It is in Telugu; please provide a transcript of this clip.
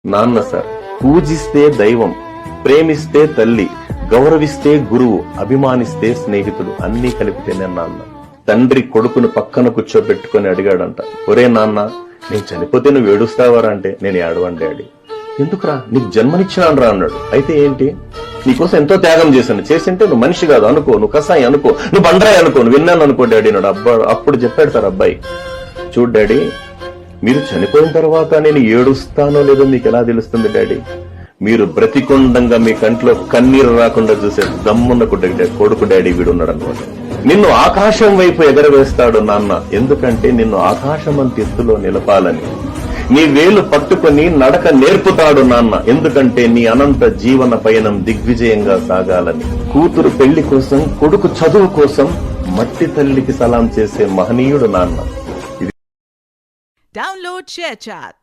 నాన్న సార్, పూజిస్తే దైవం, ప్రేమిస్తే తల్లి, గౌరవిస్తే గురువు, అభిమానిస్తే స్నేహితుడు, అన్నీ కలిపితేనే నాన్న. తండ్రి కొడుకును పక్కన కూర్చోబెట్టుకుని అడిగాడంట, ఒరే నాన్న, నేను చనిపోతే నువ్వు ఏడుస్తావారా అంటే, నేను ఏడవను డాడీ. ఎందుకురా, నీకు జన్మనిచ్చినాను రా అన్నాడు. అయితే ఏంటి, నీకోసం ఎంతో త్యాగం చేశాను, చేసింటే నువ్వు మనిషి కాదు అనుకో, నువ్వు కసాయి అనుకో, నువ్వు బండరాయి అనుకో, నువ్వు విన్నాను అనుకో డాడీ అన్నాడు. అప్పుడు చెప్పాడు సార్ అబ్బాయి, చూడు డాడీ, మీరు చనిపోయిన తర్వాత నేను ఏడుస్తానో లేదో మీకు ఎలా తెలుస్తుంది డాడీ? మీరు బ్రతికొండంగా మీ కంట్లో కన్నీరు రాకుండా చూసే దమ్మున్న కొడుకు డాడీ వీడున్నాడు అనమాట. నిన్ను ఆకాశం వైపు ఎగరవేస్తాడు నాన్న, ఎందుకంటే నిన్ను ఆకాశమంత ఎత్తులో నిలపాలని. నీ వేలు పట్టుకుని నడక నేర్పుతాడు నాన్న, ఎందుకంటే నీ అనంత జీవన పయనం దిగ్విజయంగా సాగాలని. కూతురు పెళ్లి కోసం, కొడుకు చదువు కోసం మట్టి తల్లికి సలాం చేసే మహనీయుడు నాన్న. Download ShareChat.